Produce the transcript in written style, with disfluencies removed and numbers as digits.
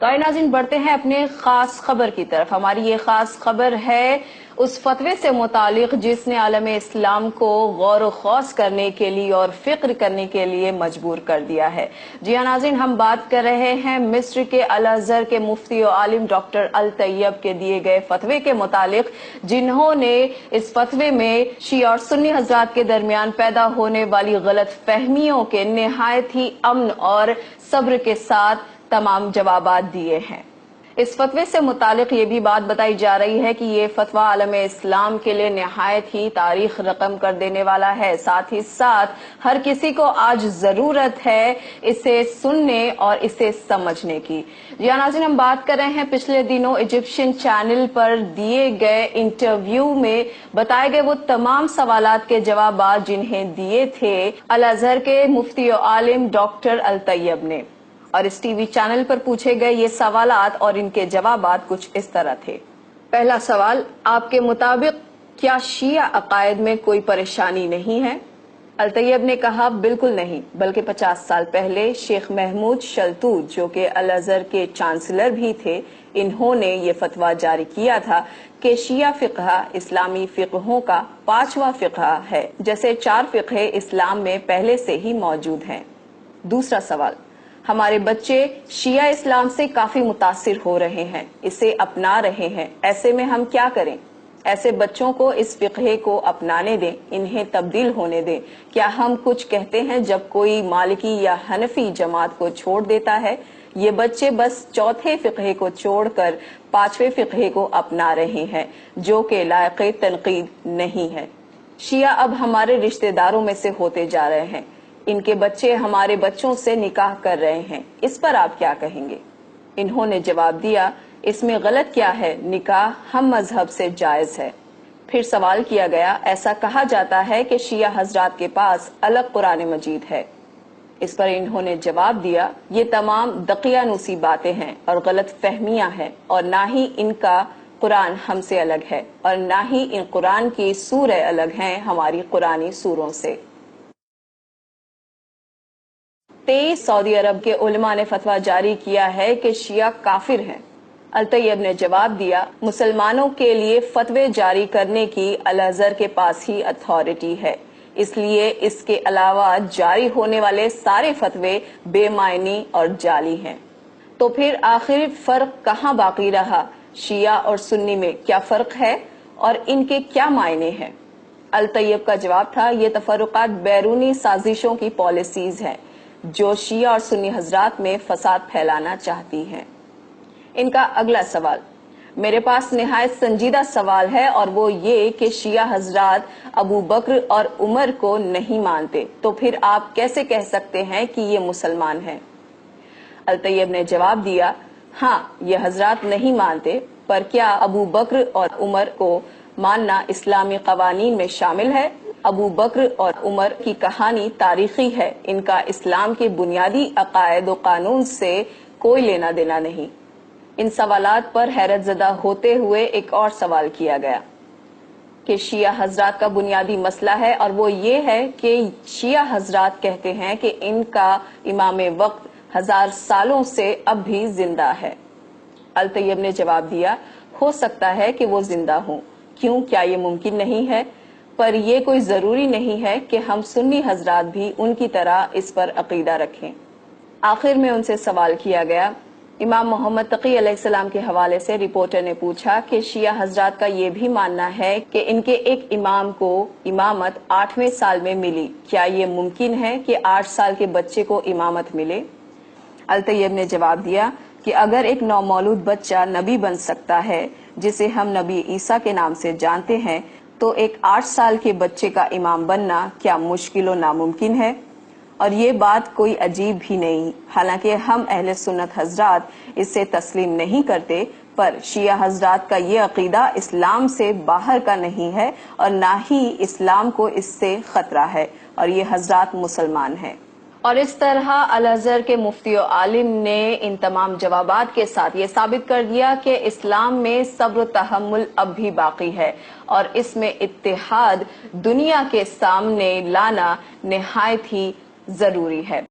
तो आइए नाज़रीन बढ़ते हैं अपने खास खबर की तरफ। हमारी ये खास खबर है उस फतवे से मुतालिक जिसने आलम इस्लाम को गौर व खौस करने के लिए और फिक्र करने के लिए मजबूर कर दिया है। जी हाँ नाज़रीन, हम बात कर रहे हैं मिस्र के अल अज़हर के मुफ्ती और आलिम डॉक्टर अल तैयब के दिए गए फतवे के मुतालिक, जिन्होंने इस फतवे में शिया और सुन्नी हज़रात के दरमियान पैदा होने वाली गलत फहमियों के निहायत ही अमन और सब्र के साथ तमाम जवाबात दिए हैं। इस फतवे से मुतालिक ये भी बात बताई जा रही है कि ये फतवा आलम इस्लाम के लिए निहायत ही तारीख रकम कर देने वाला है। साथ ही साथ हर किसी को आज जरूरत है इसे सुनने और इसे समझने की। जी नाज़रीन, हम बात कर रहे हैं पिछले दिनों इजिप्शियन चैनल पर दिए गए इंटरव्यू में बताए गए वो तमाम सवालात के जवाब जिन्हें दिए थे अल अज़हर के मुफ्ती और आलिम डॉक्टर अल तैयब ने। और इस टीवी चैनल पर पूछे गए ये सवालात और इनके जवाबात कुछ इस तरह थे। पहला सवाल, आपके मुताबिक क्या शिया अकायद में कोई परेशानी नहीं है? अल तैयब ने कहा, बिल्कुल नहीं, बल्कि 50 साल पहले शेख महमूद शलतूत, जो कि अल अज़हर के चांसलर भी थे, इन्होंने ये फतवा जारी किया था कि शिया फिक़्ह इस्लामी फिक़्हों का 5वां फिक़्ह है, जैसे 4 फिक़्ह इस्लाम में पहले से ही मौजूद हैं। दूसरा सवाल, हमारे बच्चे शिया इस्लाम से काफी मुतासिर हो रहे हैं, इसे अपना रहे हैं, ऐसे में हम क्या करें? ऐसे बच्चों को इस फिक़्ह को अपनाने दें, इन्हें तब्दील होने दें। क्या हम कुछ कहते हैं जब कोई मालिकी या हनफी जमात को छोड़ देता है? ये बच्चे बस चौथे फिक़्ह को छोड़कर 5वें फिक़्ह को अपना रहे हैं, जो कि लायक़े तनकीद नहीं है। शिया अब हमारे रिश्तेदारों में से होते जा रहे हैं, इनके बच्चे हमारे बच्चों से निकाह कर रहे हैं, इस पर आप क्या कहेंगे? इन्होंने जवाब दिया, इसमें गलत क्या है, निकाह हम मजहब से जायज है। फिर सवाल किया गया, ऐसा कहा जाता है कि शिया हजरात के पास अलग कुरान मजीद है। इस पर इन्होंने जवाब दिया, ये तमाम दकियानूसी बातें हैं और गलत फहमियां हैं, और ना ही इनका कुरान हमसे अलग है और ना ही इन कुरान की सूरह अलग हैं हमारी कुरानी सूरों से। 23 सऊदी अरब के उलमा ने फतवा जारी किया है कि शिया काफिर हैं। अल तैयब ने जवाब दिया, मुसलमानों के लिए फतवे जारी करने की अल अज़हर के पास ही अथॉरिटी है, इसलिए इसके अलावा जारी होने वाले सारे फतवे बेमायनी और जाली हैं। तो फिर आखिर फर्क कहाँ बाकी रहा? शिया और सुन्नी में क्या फर्क है और इनके क्या मायने हैं? अल तैयब का जवाब था, ये तफर्रुकात बैरूनी साजिशों की पॉलिसीज हैं जो शिया और सुन्नी हजरात में फसाद फैलाना चाहती हैं। इनका अगला सवाल, मेरे पास निहायत संजीदा सवाल है और वो ये कि शिया हजरात अबू बकर और उमर को नहीं मानते, तो फिर आप कैसे कह सकते हैं कि ये मुसलमान हैं? अल तैयब ने जवाब दिया, हाँ, ये हजरात नहीं मानते, पर क्या अबू बकर और उमर को मानना इस्लामी कवानीन में शामिल है? अबू बकर और उमर की कहानी तारीखी है, इनका इस्लाम के बुनियादी अकायद व कानून से कोई लेना देना नहीं। इन सवालात पर हैरत ज़दा होते हुए एक और सवाल किया गया कि शिया हजरात का बुनियादी मसला है, और वो ये है कि शिया हजरात कहते हैं कि इनका इमाम वक्त 1000 सालों से अब भी जिंदा है। अल तैयब ने जवाब दिया, हो सकता है कि वो जिंदा हो, क्यों, क्या ये मुमकिन नहीं है? पर यह कोई जरूरी नहीं है कि हम सुन्नी हजरात भी उनकी तरह इस पर अकीदा रखें। आखिर में उनसे सवाल किया गया, इमाम मोहम्मद तकी अलैहिस्सलाम के हवाले से रिपोर्टर ने पूछा कि शिया हजरात का ये भी मानना है कि इनके एक इमाम को इमामत 8वें साल में मिली, क्या ये मुमकिन है कि 8 साल के बच्चे को इमामत मिले? अल तैयब ने जवाब दिया कि अगर एक नौमौलूद बच्चा नबी बन सकता है, जिसे हम नबी ईसा के नाम से जानते हैं, तो एक 8 साल के बच्चे का इमाम बनना क्या मुश्किल और नामुमकिन है? और ये बात कोई अजीब भी नहीं, हालांकि हम अहले सुन्नत हजरात इसे तस्लीम नहीं करते, पर शिया हजरात का ये अकीदा इस्लाम से बाहर का नहीं है और ना ही इस्लाम को इससे खतरा है, और ये हजरात मुसलमान हैं। और इस तरह अल अज़हर के मुफ्ती और आलिम ने इन तमाम जवाबात के साथ ये साबित कर दिया कि इस्लाम में सब्र तहम्मुल अब भी बाकी है और इसमें इत्तेहाद दुनिया के सामने लाना निहायत ही जरूरी है।